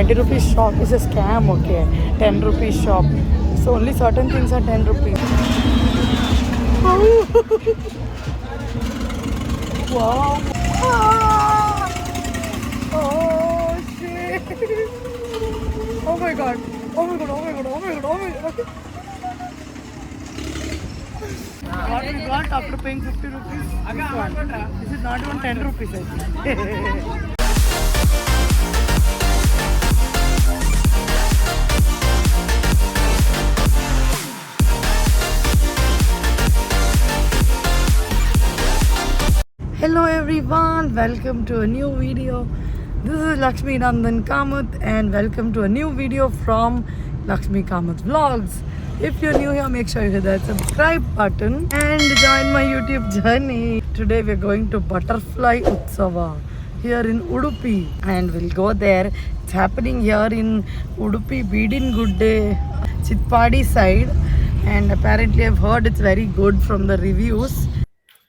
20 rupees shop is a scam, okay? 10 rupees shop. So only certain things are 10 rupees. Wow. Ah! Oh shit. Oh my god. Oh my god, oh my god, oh my god, oh my god. What we got after paying 50 rupees? This one. This is not even 10 rupees, I think. Hello everyone, welcome to a new video. This is Lakshmi Nandan Kamath and welcome to a new video from Lakshmi Kamath Vlogs. If you're new here, make sure you hit that subscribe button and join my YouTube journey. Today we're going to Butterfly Utsava here in Udupi and we'll go there. It's happening here in Udupi, Bidingudde, Chitpadi side, and apparently I've heard it's very good from the reviews.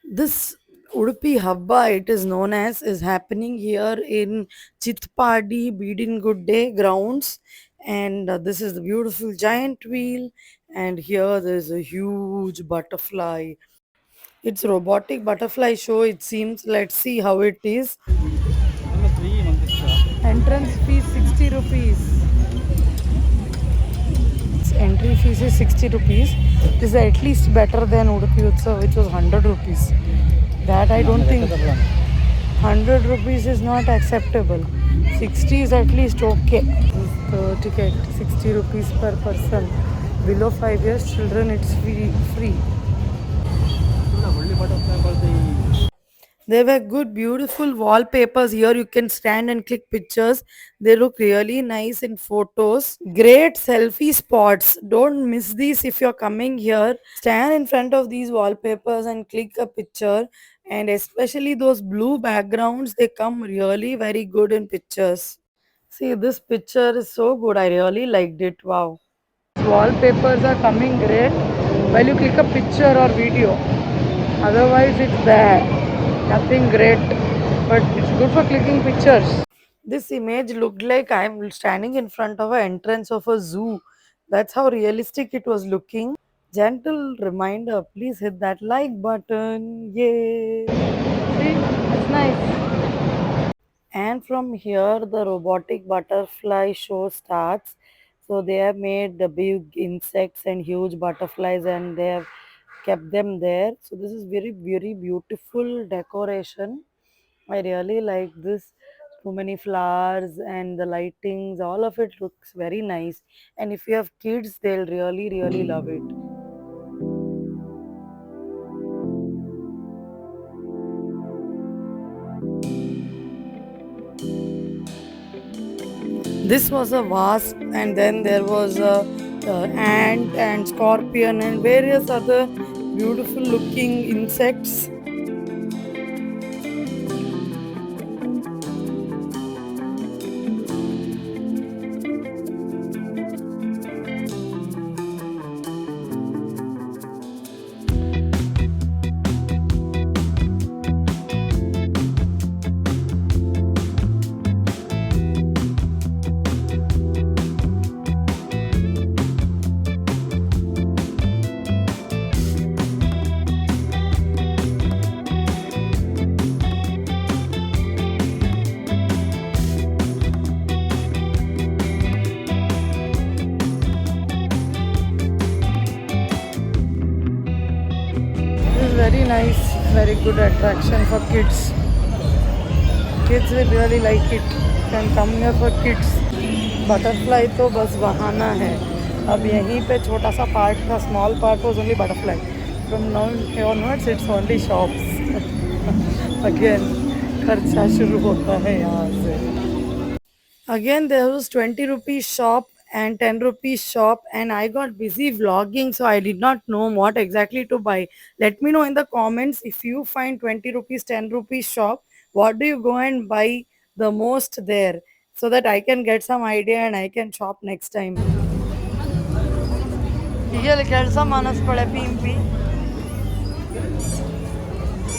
This Udupi Habba, it is known as, is happening here in Chitpadi Bidingudde grounds. And this is the beautiful giant wheel. And here there's a huge butterfly. It's robotic butterfly show, it seems. Let's see how it is. Entrance fee 60 rupees. Its entry fees is 60 rupees. This is at least better than Udupi Utsav, which was 100 rupees. That I don't think 100 rupees is not acceptable. 60 is at least okay. This is the ticket, 60 rupees per person. Below 5 years children, it's free. There were good, beautiful wallpapers here. You can stand and click pictures. They look really nice in photos. Great selfie spots. Don't miss these if you're coming here. Stand in front of these wallpapers and click a picture. And especially those blue backgrounds, they come really very good in pictures. See, this picture is so good. I really liked it. Wow. Wallpapers are coming great while you click a picture or video. Otherwise, it's bad. Nothing great, but it's good for clicking pictures. This image looked like I'm standing in front of an entrance of a zoo. That's how realistic it was looking. Gentle reminder, please hit that like button. Yay! See, it's nice. And from here, the robotic butterfly show starts. So they have made the big insects and huge butterflies, and they have kept them there. So this is very, very beautiful decoration. I really like this. Too many flowers and the lightings, all of it looks very nice. And if you have kids, they'll really, really love it. This was a wasp, and then there was a ant and scorpion and various other beautiful looking insects. Very nice, very good attraction for kids. Kids will really like it. Can come here for kids. Butterfly तो बस बहाना है. अब यहीं पे छोटा सा part था, small part was only butterfly. From now onwards it's only shops. Again खर्चा शुरू होता है यहाँ से. Again there was 20 rupees shop and 10 rupees shop, and I got busy vlogging, so I did not know what exactly to buy. Let me know in the comments if you find 20 rupees, 10 rupees shop, what do you go and buy the most there, so that I can get some idea and I can shop next time. ಹೀಗೆಲ್ಲ ಕೆಲಸ ಮನಸ್ ಪಡೆ ಪಿಂಪಿ.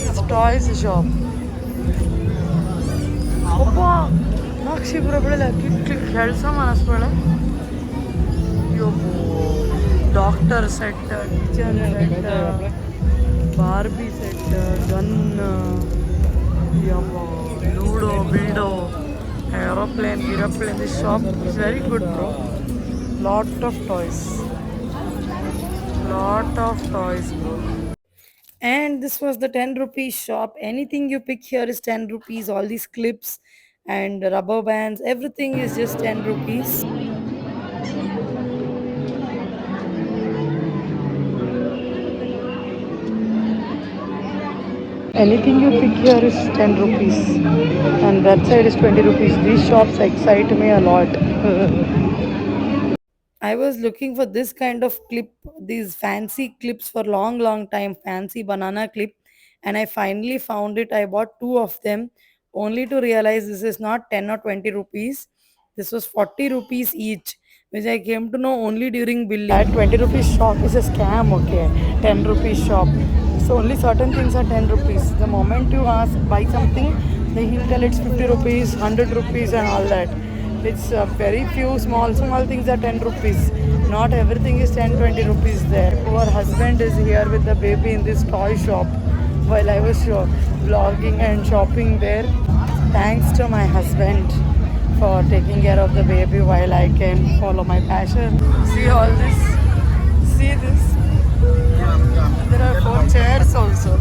It's toys shop. Oppa. Maxi problem click खेळचा माणूस पडला यो doctor set kitchen set Barbie set gun yabba ludo bildo aeroplane this shop is very good bro lot of toys bro. And this was the 10 rupees shop. Anything you pick here is 10 rupees. All these clips and rubber bands, everything is just 10 rupees. Anything you pick here is 10 rupees. And that side is 20 rupees. These shops excite me a lot. I was looking for this kind of clip, these fancy clips for long time, fancy banana clip, and I finally found it. I bought two of them, only to realize this is not 10 or 20 rupees. This was 40 rupees each, which I came to know only during billing. That 20 rupees shop is a scam, okay? 10 rupees shop. So only certain things are 10 rupees. The moment you ask buy something, they will tell it's 50 rupees, 100 rupees, and all that. It's very few small things are 10 rupees. Not everything is 10 20 rupees there. Poor husband is here with the baby in this toy shop while I was vlogging and shopping there. Thanks to my husband for taking care of the baby while I can follow my passion. See all this? See this? There are four chairs also.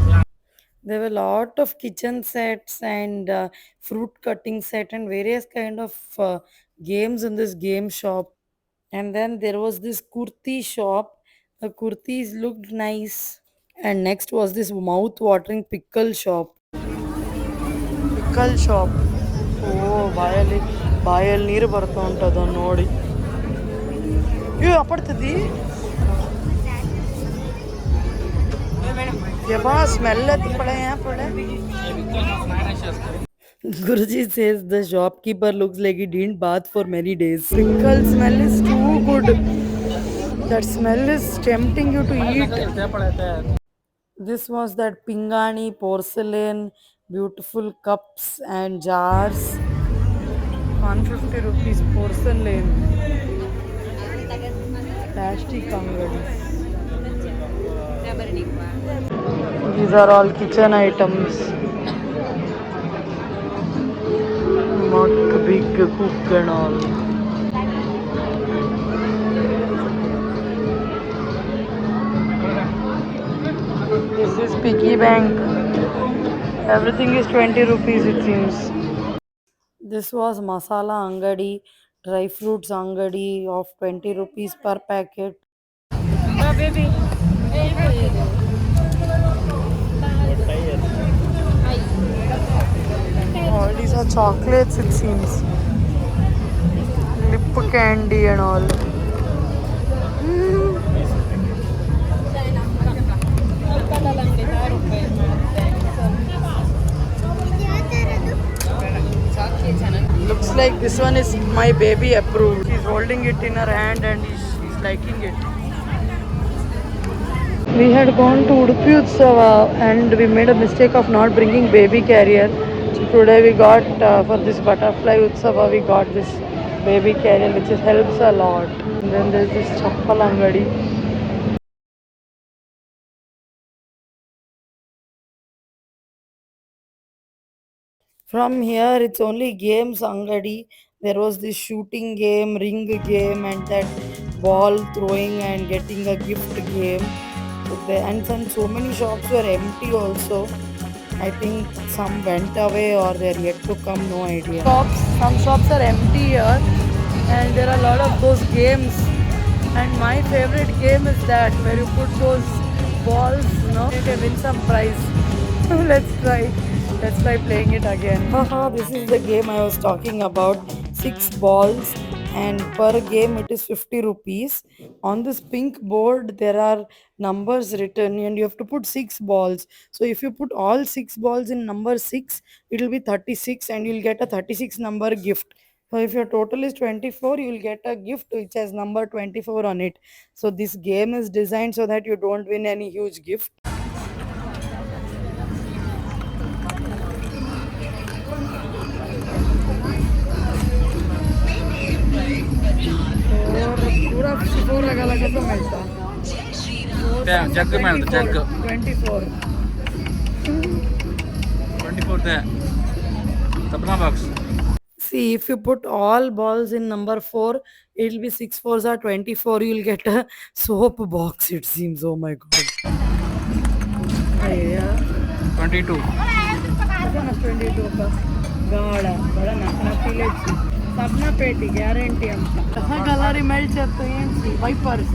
There were a lot of kitchen sets and fruit cutting set and various kind of games in this game shop. And then there was this kurti shop. The kurtis looked nice. And next was this mouth-watering pickle shop. Pickle shop. Oh, ಬಾಯಲ್ಲಿ ನೀರು ಬರ್ತಾ ಉಂಟದ ನೋಡಿ ಇವು ಅಪ್ಪಡ್ತದಿ ಯಬ್ಬಾ smell ಪಳೆ ಪಳೆ Guruji says the shopkeeper looks like he didn't bath for many days. Pickle smell is too good. That smell is tempting you to eat. This was that Pingani porcelain, beautiful cups and jars. 150 rupees porcelain. Plastic angadis. These are all kitchen items. Mug, big cook and all. This is piggy bank. Everything is 20 rupees it seems. This was masala angadi, dry fruits angadi of 20 rupees per packet. Oh, baby. All these are chocolates it seems. Lip candy and all. Looks like this one is my baby approved. She's holding it in her hand and she's liking it. We had gone to Udupi Utsava and we made a mistake of not bringing baby carrier. So today we got for this butterfly Utsava we got this baby carrier which helps a lot. And then there's this chappal angadi. From here, it's only games angadi. There was this shooting game, ring game, and that ball throwing and getting a gift game. And then so many shops were empty also. I think some went away or they're yet to come, no idea. Some shops are empty here, and there are a lot of those games. And my favorite game is that where you put those balls, you can win some prize. Let's try. Let's try playing it again. This is the game I was talking about. 6 balls and per game it is 50 rupees. On this pink board there are numbers written and you have to put 6 balls. So if you put all 6 balls in number 6, it will be 36 and you'll get a 36 number gift. So if your total is 24, you will get a gift which has number 24 on it. So this game is designed so that you don't win any huge gift. कसं मिळतं? त्या जग मिळतं 24, जग 24. 24 ते सपना box. See, if you put all balls in number 4, it'll be 6 fours are 24. You'll get a soap box, it seems. Oh my god. Yeah. 22. कसं ना 22 का गाडा बड़ा नकली सपना पेटी ಗ್ಯಾರಂಟಿ ಅಂತ ಹೊಸ ಕಲರ್ ಮೆಲ್ಟ್ చేస్తూ ఏంటి వైపర్స్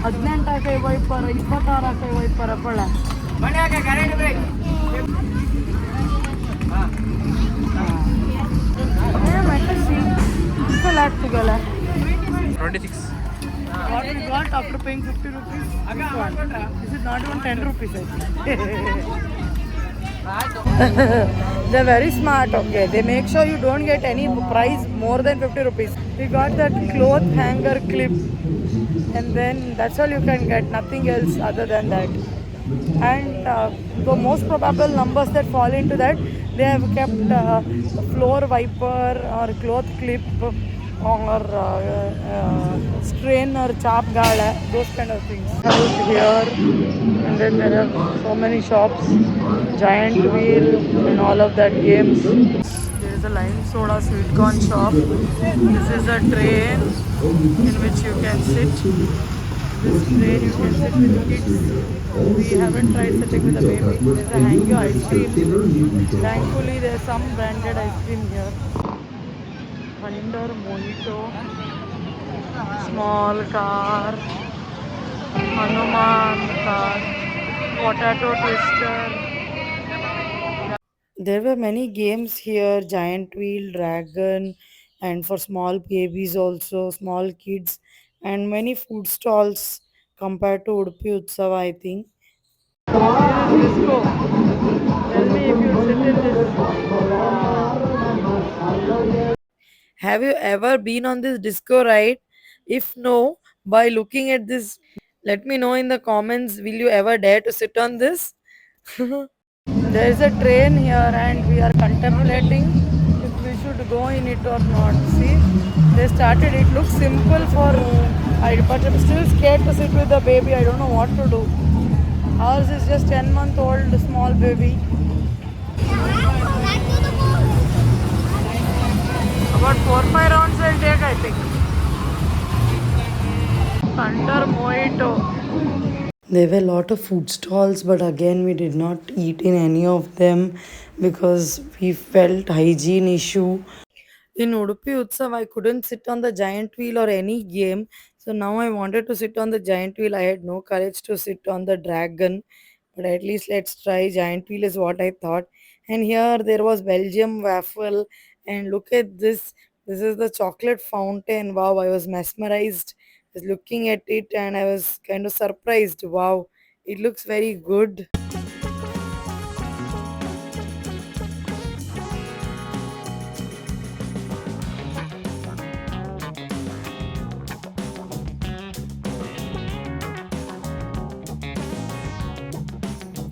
18 ಆಕೈ ವೈಪರ್ 26 ಆಕೈ ವೈಪರ್ ಅಪ್ಪಳ ಮನೆ ಆಕ ಗ್ಯಾರಂಟಿ ಬ್ರೇಕ್ ಹಾ ಮೆಟ್ಟ ಸಿ it's lot together 26. what we got after paying 50 rupees this is not even 10 rupees I think. They're very smart, okay. They make sure you don't get any price more than 50 rupees. We got that cloth hanger clip, and then that's all you can get, nothing else other than that. And the most probable numbers that fall into that, they have kept floor wiper or cloth clip or strain or chap gala, those kind of things. Out here, and then there are so many shops, giant wheel, and all of that games. There is a lime soda sweet corn shop. This is a train in which you can sit. This train you can sit with kids. We haven't tried sitting with a baby. There's a Hangyo ice cream. Thankfully, there's some branded ice cream here. Thunder Mojito, small car, Hanuman car, potato twister. There were many games here, giant wheel, dragon, and for small babies also, small kids, and many food stalls compared to Udupi Utsava, I think. Here is disco. Tell me if you sit in this. Have you ever been on this disco ride? If no, by looking at this, let me know in the comments. Will you ever dare to sit on this? There is a train here and we are contemplating if we should go in it or not. See, they started. It looks simple for but I'm still scared to sit with the baby. I don't know what to do. Ours is just 10-month-old small baby. About 4-5 rounds I'll take, I think. Thunder Mojito. There were a lot of food stalls, but again, we did not eat in any of them because we felt hygiene issue. In Udupi Utsav, I couldn't sit on the giant wheel or any game. So now I wanted to sit on the giant wheel. I had no courage to sit on the dragon. But at least let's try. Giant wheel is what I thought. And here there was Belgium waffle. And look at this. This is the chocolate fountain. Wow, I was mesmerized. I was looking at it and I was kind of surprised. Wow, it looks very good.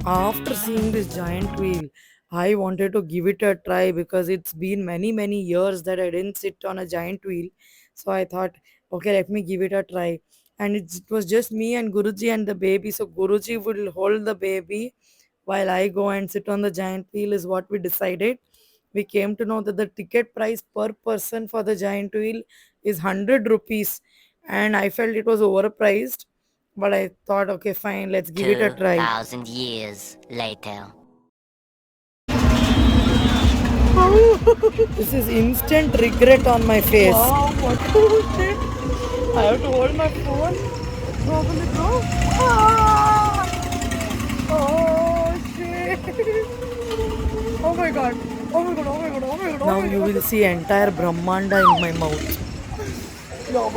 After seeing this giant wheel, I wanted to give it a try because it's been many years that I didn't sit on a giant wheel. So I thought, okay, let me give it a try. And it was just me and Guruji and the baby. So Guruji will hold the baby while I go and sit on the giant wheel, is what we decided. We came to know that the ticket price per person for the giant wheel is 100 rupees. And I felt it was overpriced. But I thought, okay, fine, let's give it a try. 2,000 years later. This is instant regret on my face. Wow, what was it? I have to hold my phone. Open the door. Ah! Oh shit! Oh my god! Oh my god! Oh my god! Oh my god! Now you will see entire Brahmanda in my mouth. Oh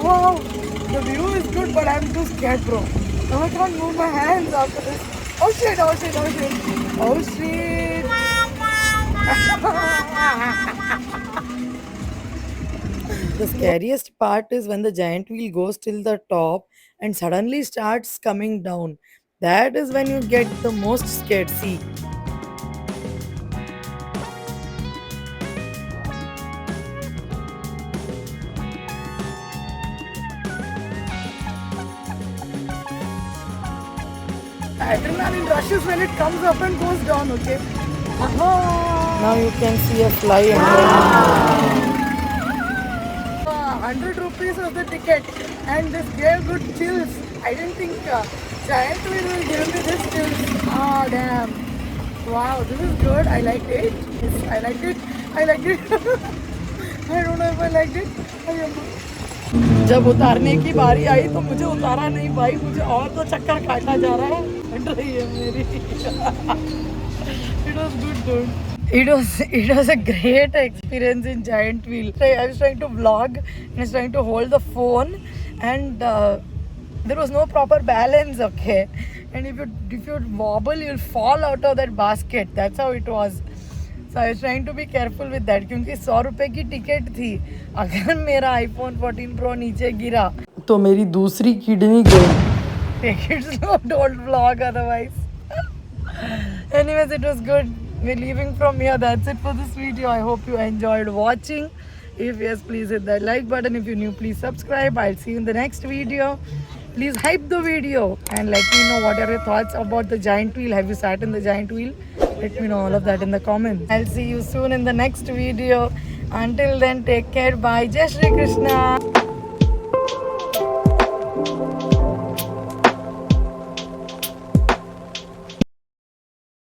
wow! The view is good, but I'm too scared, bro. Now I can't move my hands after this. Oh shit! Oh shit! Oh shit! Oh shit! The scariest part is when the giant wheel goes till the top and suddenly starts coming down. That is when you get the most scared. See, Adrenaline rushes when it comes up and goes down, okay? Now you can see a fly and 100 rupees was the ticket and this gave good chills. I didn't think Giant Wheel will give me this chills. Oh damn. Wow, this is good. I liked it. Yes, I liked it. I liked it. I don't know if I liked it. जब उतारने की बारी आई तो मुझे उतारा नहीं भाई, मुझे और तो चक्कर काटा जा रहा है, हट रही है मेरी. It was good, dude. It was a great experience in Giant Wheel. I was trying to vlog and I was trying to hold the phone and there was no proper balance, okay? And if you wobble, you'll fall out of that basket. That's how it was. So I was trying to be careful with that क्योंकि 100 रुपए की ticket थी. अगर मेरा iPhone 14 Pro नीचे गिरा तो मेरी दूसरी किडनी गई. Take it slow, don't vlog otherwise. Anyways, it was good. We're leaving from here. That's it for this video. I hope you enjoyed watching. If yes, please hit that like button. If you're new, please subscribe. I'll see you in the next video. Please hype the video and let me know what are your thoughts about the Giant Wheel. Have you sat in the Giant Wheel? Let me know all of that in the comments. I'll see you soon in the next video. Until then, take care. Bye. Jai Shri Krishna.